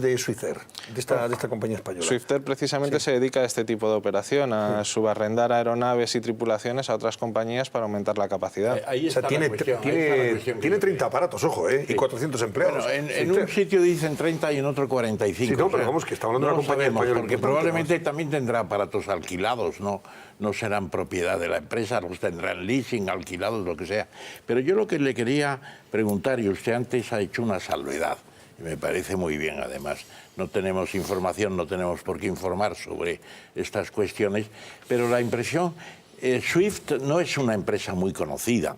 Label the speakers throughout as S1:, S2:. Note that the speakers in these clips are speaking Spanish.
S1: de Swiftair, de esta compañía española?
S2: Swiftair precisamente se dedica a este tipo de operación, a subarrendar aeronaves y tripulaciones a otras compañías para aumentar la capacidad.
S3: Ahí está
S1: tiene 30 aparatos, ojo, y 400 empleados.
S3: Bueno, en un sitio dicen 30 y en otro 45.
S1: Sí, no, pero vamos, que está hablando de una compañía española
S3: porque
S1: importante,
S3: probablemente también tendrá aparatos alquilados, no serán propiedad de la empresa, los tendrán leasing, alquilados, lo que sea. Pero yo lo que le quería preguntar, y usted antes ha hecho una salvedad, y me parece muy bien además, no tenemos información, no tenemos por qué informar sobre estas cuestiones, pero la impresión, Swift no es una empresa muy conocida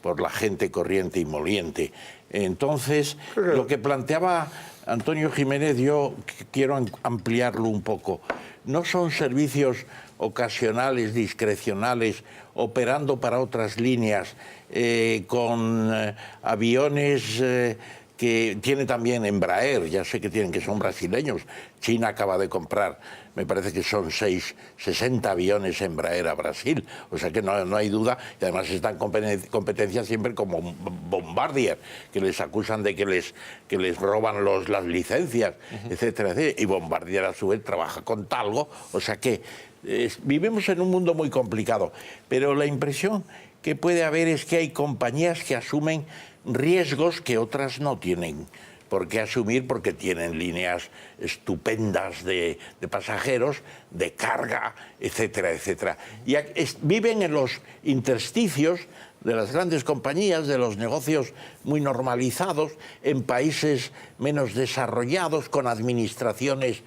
S3: por la gente corriente y moliente. Entonces, lo que planteaba Antonio Jiménez, yo quiero ampliarlo un poco. No son servicios ocasionales, discrecionales, operando para otras líneas, con aviones que tiene también Embraer, ya sé que son brasileños. China acaba de comprar, me parece que son 60 aviones Embraer a Brasil, o sea que no hay duda, y además están en competencia siempre como Bombardier, que les acusan de que les roban las licencias, etcétera, etcétera, y Bombardier a su vez trabaja con Talgo, o sea que vivimos en un mundo muy complicado, pero la impresión que puede haber es que hay compañías que asumen riesgos que otras no tienen por qué asumir, porque tienen líneas estupendas de pasajeros, de carga, etcétera, etcétera. Y viven en los intersticios de las grandes compañías, de los negocios muy normalizados, en países menos desarrollados, con administraciones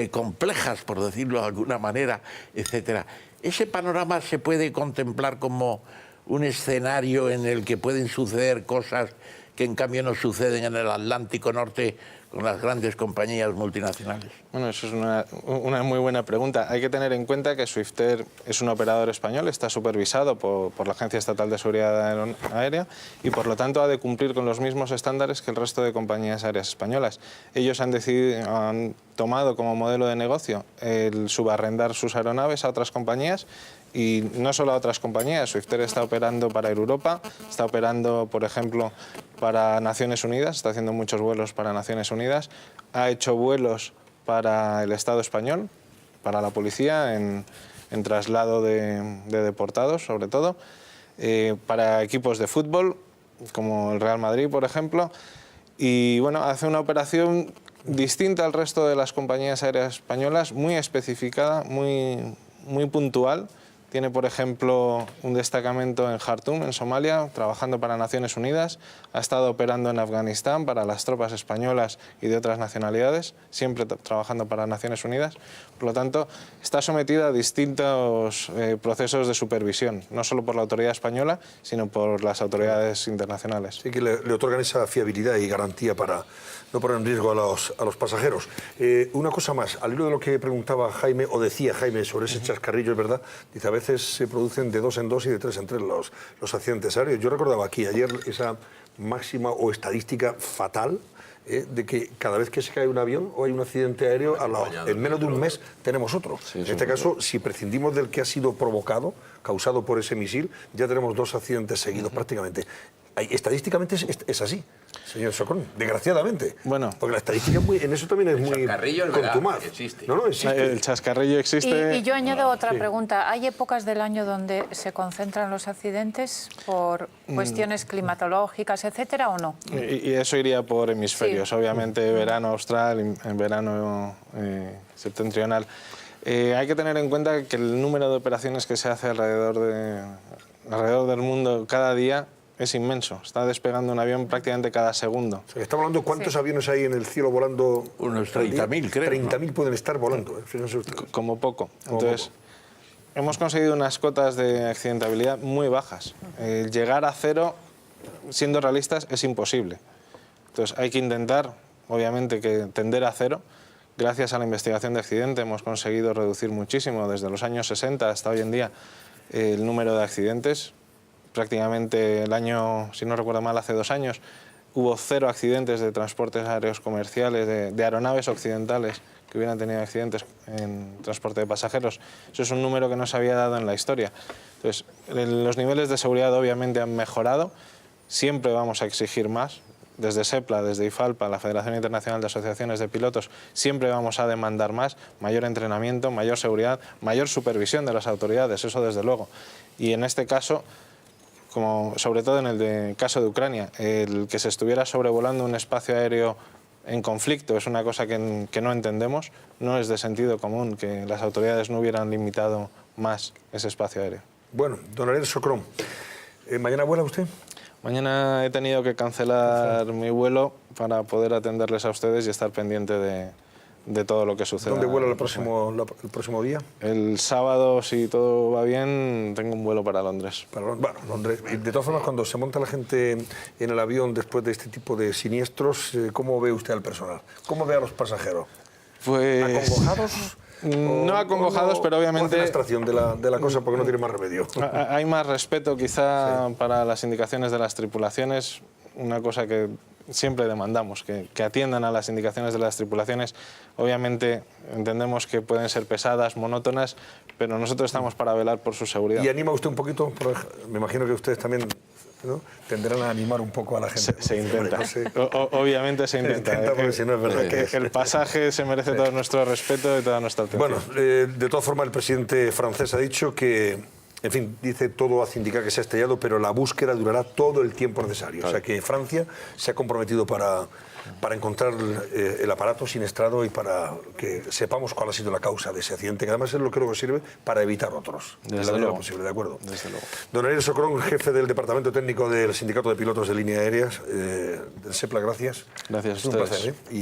S3: complejas, por decirlo de alguna manera, etcétera. Ese panorama se puede contemplar como un escenario en el que pueden suceder cosas que en cambio no suceden en el Atlántico Norte con las grandes compañías multinacionales.
S2: Bueno, eso es una muy buena pregunta. Hay que tener en cuenta que Swiftair es un operador español, está supervisado por la Agencia Estatal de Seguridad Aérea y por lo tanto ha de cumplir con los mismos estándares que el resto de compañías aéreas españolas. Ellos han tomado como modelo de negocio el subarrendar sus aeronaves a otras compañías. Y no solo a otras compañías, Swiftair está operando para Air Europa, está operando, por ejemplo, para Naciones Unidas, está haciendo muchos vuelos para Naciones Unidas, ha hecho vuelos para el Estado español, para la policía, en traslado de deportados, sobre todo, para equipos de fútbol, como el Real Madrid, por ejemplo, y bueno, hace una operación distinta al resto de las compañías aéreas españolas, muy especificada, muy puntual. Tiene, por ejemplo, un destacamento en Jartum, en Somalia, trabajando para Naciones Unidas. Ha estado operando en Afganistán para las tropas españolas y de otras nacionalidades, siempre trabajando para Naciones Unidas. Por lo tanto, está sometida a distintos procesos de supervisión, no solo por la autoridad española, sino por las autoridades internacionales.
S1: Sí, que le otorgan esa fiabilidad y garantía para no poner en riesgo a los pasajeros. Una cosa más, al hilo de lo que preguntaba Jaime, o decía Jaime, sobre ese chascarrillo, es verdad, dice, a veces se producen de 2 en 2 y de 3 en 3 los accidentes aéreos. Yo recordaba aquí ayer esa máxima o estadística fatal de que cada vez que se cae un avión o hay un accidente aéreo, en menos de un mes tenemos otro. En este caso, si prescindimos del que ha sido provocado, causado por ese misil, ya tenemos 2 accidentes seguidos prácticamente. Estadísticamente es así, señor Chacón, desgraciadamente.
S2: Bueno,
S1: porque la estadística en eso también es muy contumaz.
S4: Existe.
S1: No, existe.
S2: El chascarrillo existe.
S5: Y yo añado otra pregunta. ¿Hay épocas del año donde se concentran los accidentes por cuestiones climatológicas, etcétera, o no?
S2: Y eso iría por hemisferios, sí. Obviamente verano austral, en verano septentrional. Hay que tener en cuenta que el número de operaciones que se hace alrededor del mundo cada día es inmenso. Está despegando un avión prácticamente cada segundo.
S1: O sea, estamos hablando de cuántos aviones hay en el cielo volando.
S3: Unos 30.000, creo.
S1: 30.000 pueden estar volando.
S2: Como poco. Entonces, hemos conseguido unas cotas de accidentabilidad muy bajas. Llegar a cero, siendo realistas, es imposible. Entonces, hay que intentar, obviamente, que tender a cero. Gracias a la investigación de accidente hemos conseguido reducir muchísimo, desde los años 60 hasta hoy en día, el número de accidentes. Prácticamente el año, si no recuerdo mal, hace 2 años, hubo 0 accidentes de transportes aéreos comerciales, de aeronaves occidentales que hubieran tenido accidentes en transporte de pasajeros. Eso es un número que no se había dado en la historia. Entonces, los niveles de seguridad obviamente han mejorado. Siempre vamos a exigir más. desde SEPLA, desde IFALPA, la Federación Internacional de Asociaciones de Pilotos, siempre vamos a demandar más, mayor entrenamiento, mayor seguridad, mayor supervisión de las autoridades, eso desde luego. Y en este caso, como sobre todo en el caso de Ucrania, el que se estuviera sobrevolando un espacio aéreo en conflicto es una cosa que no entendemos, no es de sentido común que las autoridades no hubieran limitado más ese espacio aéreo.
S1: Bueno, don Ariel Socrón, ¿mañana vuela usted?
S2: Mañana he tenido que cancelar mi vuelo para poder atenderles a ustedes y estar pendiente de todo lo que suceda.
S1: ¿Dónde vuela el próximo día?
S2: El sábado, si todo va bien, tengo un vuelo para Londres.
S1: Bueno, Londres. De todas formas, cuando se monta la gente en el avión después de este tipo de siniestros, ¿cómo ve usted al personal? ¿Cómo ve a los pasajeros?
S2: Pues...
S1: ¿Acongojados?
S2: No acongojados, pero obviamente...
S1: una extracción de la cosa porque no tiene más remedio.
S2: Hay más respeto quizá para las indicaciones de las tripulaciones, una cosa que siempre demandamos, que atiendan a las indicaciones de las tripulaciones. Obviamente entendemos que pueden ser pesadas, monótonas, pero nosotros estamos para velar por su seguridad.
S1: ¿Y anima usted un poquito? Me imagino que ustedes también, ¿no?, tendrán a animar un poco a la gente.
S2: Se intenta.
S1: No sé.
S2: Obviamente se intenta.
S1: Porque si no es verdad que
S2: el pasaje se merece todo nuestro respeto y toda nuestra atención.
S1: Bueno, de todas formas, el presidente francés ha dicho que, en fin, dice todo hace indicar que se ha estrellado, pero la búsqueda durará todo el tiempo necesario. O sea que Francia se ha comprometido para encontrar el aparato siniestrado y para que sepamos cuál ha sido la causa de ese accidente, que además es lo que creo que sirve para evitar otros.
S2: Desde
S1: en la medida
S2: luego.
S1: posible, ¿de acuerdo?
S2: Desde luego.
S1: Don Ariel Socrón, jefe del Departamento Técnico del Sindicato de Pilotos de Línea Aéreas, del SEPLA, gracias.
S2: Gracias a
S1: Es un
S2: ustedes.
S1: placer, ¿eh?